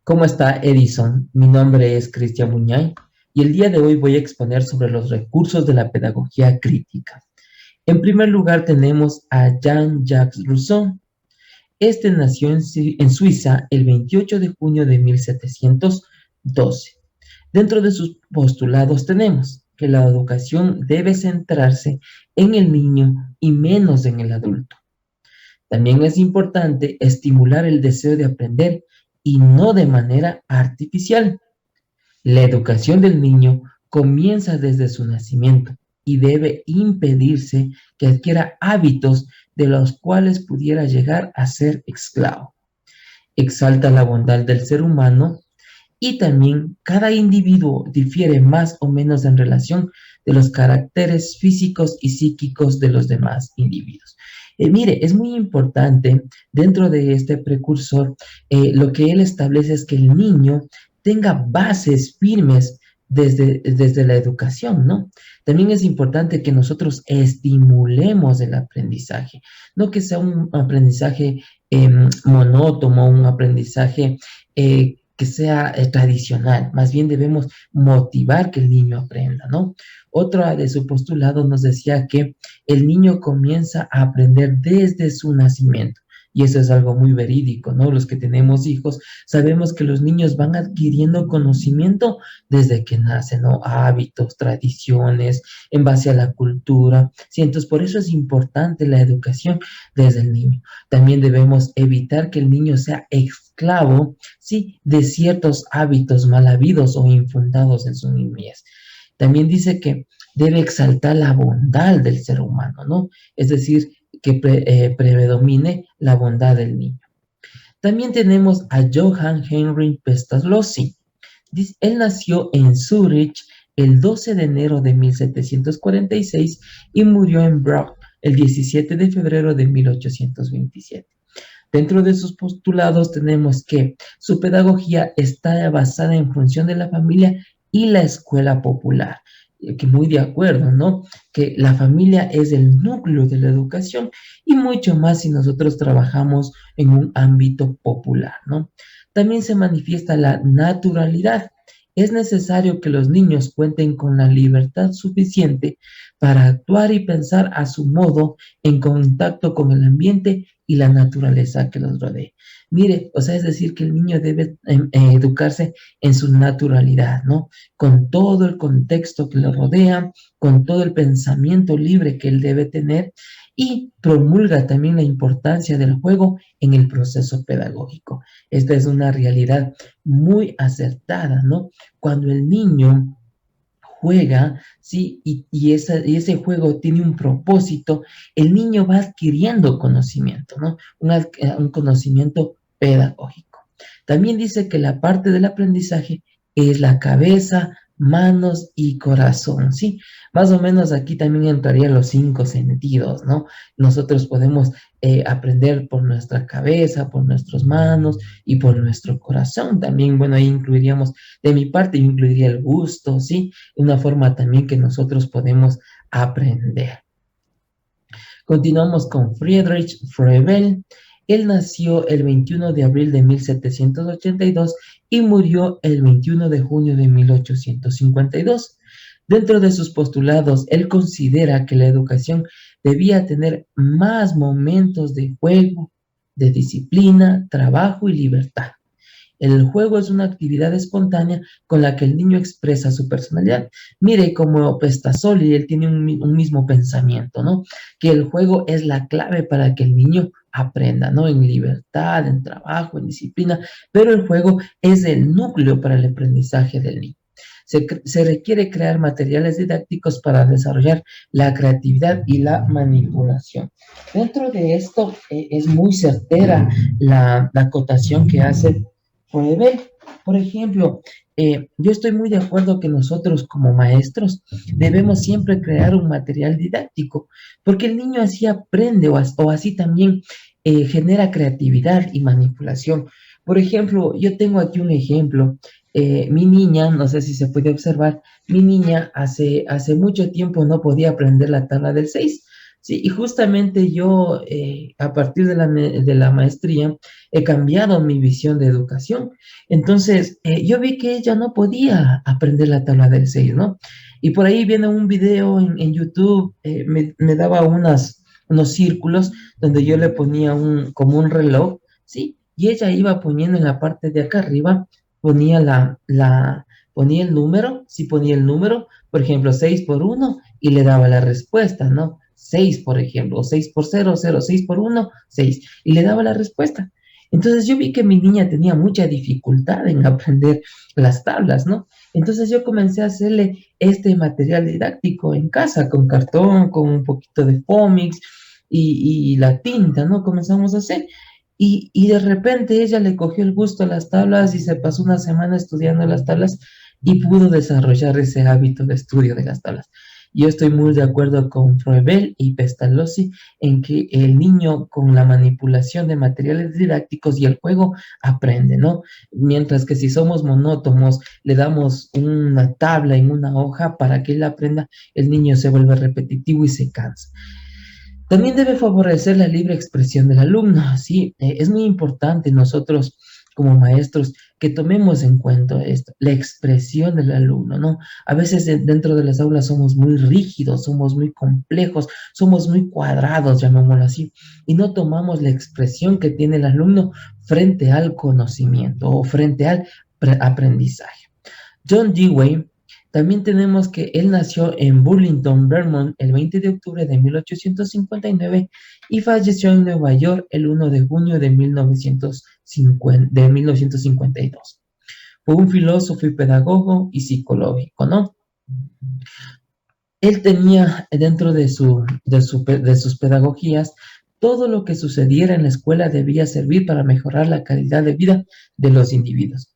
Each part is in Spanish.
¿Cómo está Edison? Mi nombre es Cristian Buñay y el día de hoy voy a exponer sobre los recursos de la pedagogía crítica. En primer lugar tenemos a Jean-Jacques Rousseau. Este nació en Suiza el 28 de junio de 1712. Dentro de sus postulados tenemos que la educación debe centrarse en el niño y menos en el adulto. También es importante estimular el deseo de aprender y no de manera artificial. La educación del niño comienza desde su nacimiento y debe impedirse que adquiera hábitos de los cuales pudiera llegar a ser esclavo. Exalta la bondad del ser humano y también cada individuo difiere más o menos en relación de los caracteres físicos y psíquicos de los demás individuos. Mire, es muy importante dentro de este precursor, lo que él establece es que el niño tenga bases firmes desde la educación, ¿no? También es importante que nosotros estimulemos el aprendizaje, no que sea un aprendizaje monótono, un aprendizaje que sea tradicional, más bien debemos motivar que el niño aprenda, ¿no? Otra de su postulado nos decía que el niño comienza a aprender desde su nacimiento. Y eso es algo muy verídico, ¿no? Los que tenemos hijos sabemos que los niños van adquiriendo conocimiento desde que nacen, ¿no? Hábitos, tradiciones, en base a la cultura. Sí, entonces por eso es importante la educación desde el niño. También debemos evitar que el niño sea esclavo, sí, de ciertos hábitos mal habidos o infundados en su niñez. También dice que debe exaltar la bondad del ser humano, ¿no? Es decir, que predomine la bondad del niño. También tenemos a Johann Heinrich Pestalozzi. Él nació en Zúrich el 12 de enero de 1746 y murió en Brock el 17 de febrero de 1827. Dentro de sus postulados tenemos que su pedagogía está basada en función de la familia y la escuela popular. Que muy de acuerdo, ¿no? Que la familia es el núcleo de la educación y mucho más si nosotros trabajamos en un ámbito popular, ¿no? También se manifiesta la naturalidad. Es necesario que los niños cuenten con la libertad suficiente para actuar y pensar a su modo en contacto con el ambiente y la naturaleza que los rodea. Mire, o sea, es decir, que el niño debe educarse en su naturalidad, ¿no? Con todo el contexto que lo rodea, con todo el pensamiento libre que él debe tener y promulga también la importancia del juego en el proceso pedagógico. Esta es una realidad muy acertada, ¿no? Cuando el niño juega, ¿sí? Y ese juego tiene un propósito, el niño va adquiriendo conocimiento, ¿no? Un conocimiento pedagógico. También dice que la parte del aprendizaje es la cabeza, manos y corazón, ¿sí? Más o menos aquí también entrarían los cinco sentidos, ¿no? Nosotros podemos aprender por nuestra cabeza, por nuestras manos y por nuestro corazón. También, bueno, ahí incluiríamos, de mi parte, yo incluiría el gusto, ¿sí? Una forma también que nosotros podemos aprender. Continuamos con Friedrich Froebel. Él nació el 21 de abril de 1782 y murió el 21 de junio de 1852. Dentro de sus postulados, él considera que la educación debía tener más momentos de juego, de disciplina, trabajo y libertad. El juego es una actividad espontánea con la que el niño expresa su personalidad. Mire como Pestasoli, él tiene un mismo pensamiento, ¿no? Que el juego es la clave para que el niño aprenda, ¿no? En libertad, en trabajo, en disciplina, pero el juego es el núcleo para el aprendizaje del niño. Se requiere crear materiales didácticos para desarrollar la creatividad y la manipulación. Dentro de esto es muy certera la acotación que hace Froebel. Por ejemplo, yo estoy muy de acuerdo que nosotros como maestros debemos siempre crear un material didáctico, porque el niño así aprende o así también genera creatividad y manipulación. Por ejemplo, yo tengo aquí un ejemplo. Mi niña, no sé si se puede observar, mi niña hace mucho tiempo no podía aprender la tabla del 6. Sí, y justamente yo, a partir de de la maestría, he cambiado mi visión de educación. Entonces, yo vi que ella no podía aprender la tabla del 6, ¿no? Y por ahí viene un video en YouTube, me daba unos círculos donde yo le ponía como un reloj, ¿sí? Y ella iba poniendo en la parte de acá arriba, ponía ponía el número, sí ponía el número, por ejemplo, 6 por uno y le daba la respuesta, ¿no? 6 por ejemplo, o 6 por cero, 0, 6 por uno, 6 y le daba la respuesta. Entonces yo vi que mi niña tenía mucha dificultad en aprender las tablas, ¿no? Entonces yo comencé a hacerle este material didáctico en casa, con cartón, con un poquito de Fomix y la tinta, ¿no? Comenzamos a hacer. Y de repente ella le cogió el gusto a las tablas y se pasó una semana estudiando las tablas y pudo desarrollar ese hábito de estudio de las tablas. Yo estoy muy de acuerdo con Froebel y Pestalozzi en que el niño con la manipulación de materiales didácticos y el juego aprende, ¿no? Mientras que si somos monótonos, le damos una tabla en una hoja para que él aprenda, el niño se vuelve repetitivo y se cansa. También debe favorecer la libre expresión del alumno, ¿sí? Es muy importante nosotros como maestros que tomemos en cuenta esto, la expresión del alumno, ¿no? A veces dentro de las aulas somos muy rígidos, somos muy complejos, somos muy cuadrados, llamémoslo así, y no tomamos la expresión que tiene el alumno frente al conocimiento o frente al aprendizaje. John Dewey, también tenemos que él nació en Burlington, Vermont, el 20 de octubre de 1859 y falleció en Nueva York el 1 de junio de 1952. Fue un filósofo y pedagogo y psicológico, ¿no? Él tenía dentro de sus pedagogías todo lo que sucediera en la escuela debía servir para mejorar la calidad de vida de los individuos.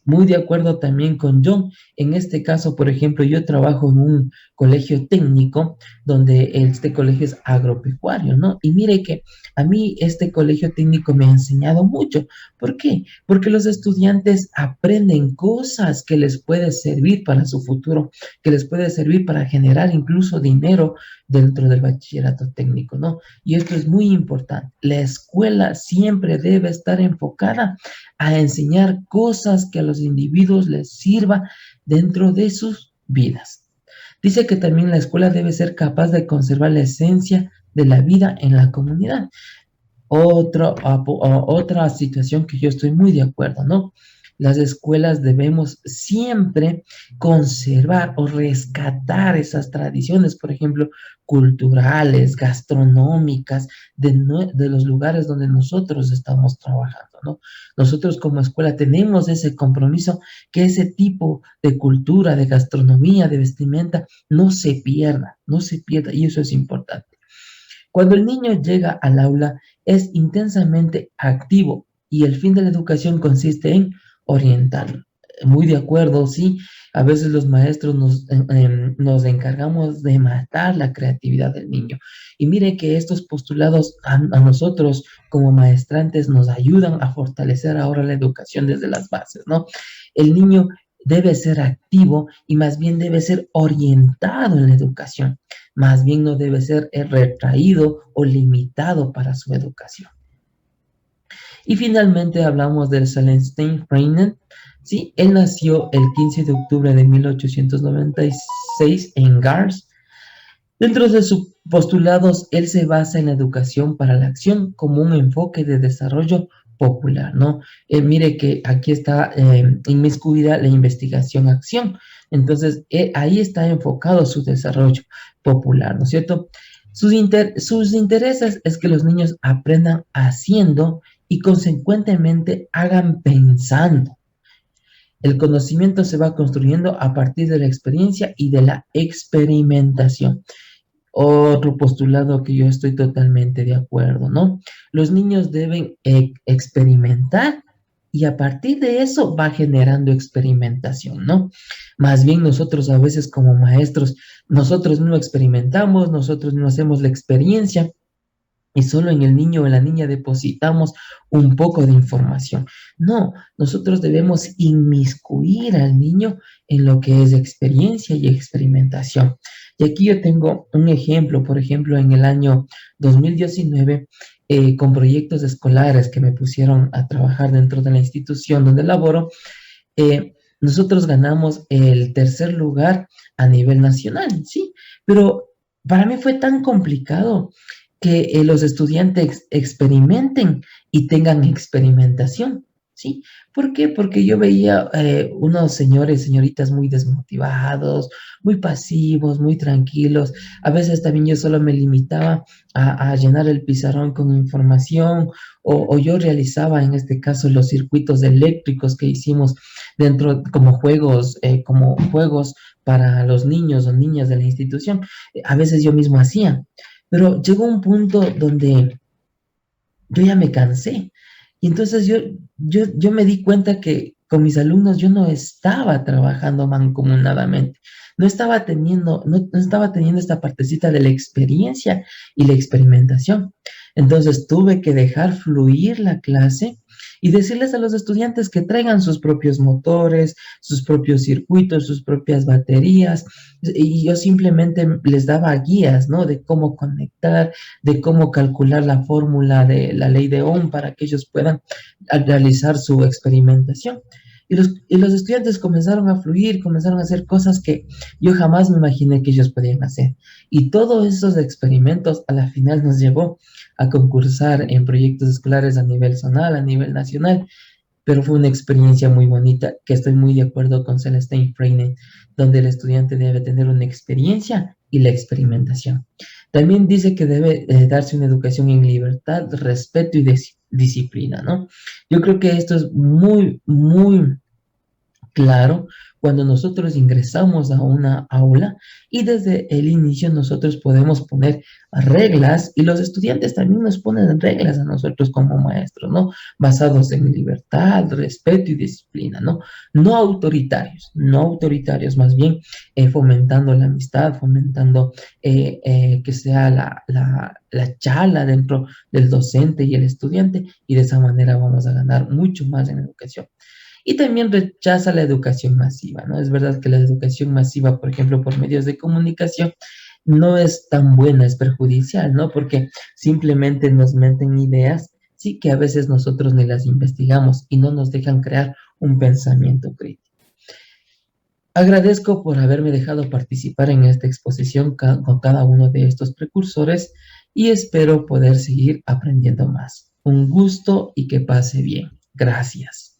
Muy de acuerdo también con John. En este caso, por ejemplo, yo trabajo en un colegio técnico donde este colegio es agropecuario, ¿no? Y mire que a mí este colegio técnico me ha enseñado mucho. ¿Por qué? Porque los estudiantes aprenden cosas que les puede servir para su futuro, que les puede servir para generar incluso dinero dentro del bachillerato técnico, ¿no? Y esto es muy importante. La escuela siempre debe estar enfocada a enseñar cosas que a los individuos les sirva dentro de sus vidas. Dice que también la escuela debe ser capaz de conservar la esencia de la vida en la comunidad. Otra situación que yo estoy muy de acuerdo, ¿no? Las escuelas debemos siempre conservar o rescatar esas tradiciones, por ejemplo, culturales, gastronómicas, de los lugares donde nosotros estamos trabajando, ¿no? Nosotros como escuela tenemos ese compromiso que ese tipo de cultura, de gastronomía, de vestimenta, no se pierda, y eso es importante. Cuando el niño llega al aula, es intensamente activo y el fin de la educación consiste en orientarlo. Muy de acuerdo, sí. A veces los maestros nos encargamos de matar la creatividad del niño. Y mire que estos postulados a nosotros como maestrantes nos ayudan a fortalecer ahora la educación desde las bases, ¿no? El niño debe ser activo y más bien debe ser orientado en la educación. Más bien no debe ser retraído o limitado para su educación. Y finalmente hablamos del Celestine Freinet. Sí, él nació el 15 de octubre de 1896 en Gars. Dentro de sus postulados, él se basa en la educación para la acción como un enfoque de desarrollo popular, ¿no? Mire que aquí está inmiscuida la investigación-acción. Entonces, ahí está enfocado su desarrollo popular, ¿no es cierto? Sus intereses es que los niños aprendan haciendo y consecuentemente hagan pensando. El conocimiento se va construyendo a partir de la experiencia y de la experimentación. Otro postulado que yo estoy totalmente de acuerdo, ¿no? Los niños deben experimentar y a partir de eso va generando experimentación, ¿no? Más bien nosotros a veces como maestros, nosotros no experimentamos, nosotros no hacemos la experiencia y solo en el niño o en la niña depositamos un poco de información. No, nosotros debemos inmiscuir al niño en lo que es experiencia y experimentación. Y aquí yo tengo un ejemplo, por ejemplo, en el año 2019, con proyectos escolares que me pusieron a trabajar dentro de la institución donde laboro, nosotros ganamos el tercer lugar a nivel nacional, ¿sí? Pero para mí fue tan complicado que los estudiantes experimenten y tengan experimentación, ¿sí? ¿Por qué? Porque yo veía unos señores, señoritas muy desmotivados, muy pasivos, muy tranquilos. A veces también yo solo me limitaba a llenar el pizarrón con información o yo realizaba en este caso los circuitos eléctricos que hicimos dentro como juegos para los niños o niñas de la institución. A veces yo mismo hacía, pero llegó un punto donde yo ya me cansé. Y entonces yo me di cuenta que con mis alumnos yo no estaba trabajando mancomunadamente, no estaba teniendo esta partecita de la experiencia y la experimentación. Entonces tuve que dejar fluir la clase y decirles a los estudiantes que traigan sus propios motores, sus propios circuitos, sus propias baterías, y yo simplemente les daba guías, ¿no? De cómo conectar, de cómo calcular la fórmula de la ley de Ohm para que ellos puedan realizar su experimentación. Y los estudiantes comenzaron a fluir, comenzaron a hacer cosas que yo jamás me imaginé que ellos podían hacer. Y todos esos experimentos a la final nos llevó a concursar en proyectos escolares a nivel zonal, a nivel nacional, pero fue una experiencia muy bonita, que estoy muy de acuerdo con Celestine Freinet, donde el estudiante debe tener una experiencia y la experimentación. También dice que debe darse una educación en libertad, respeto y disciplina, ¿no? Yo creo que esto es muy, muy claro cuando nosotros ingresamos a una aula y desde el inicio nosotros podemos poner reglas y los estudiantes también nos ponen reglas a nosotros como maestros, ¿no? Basados en libertad, respeto y disciplina, ¿no? No autoritarios, más bien fomentando la amistad, fomentando que sea la charla dentro del docente y el estudiante y de esa manera vamos a ganar mucho más en educación. Y también rechaza la educación masiva, ¿no? Es verdad que la educación masiva, por ejemplo, por medios de comunicación, no es tan buena, es perjudicial, ¿no? Porque simplemente nos meten ideas, sí, que a veces nosotros ni las investigamos y no nos dejan crear un pensamiento crítico. Agradezco por haberme dejado participar en esta exposición con cada uno de estos precursores y espero poder seguir aprendiendo más. Un gusto y que pase bien. Gracias.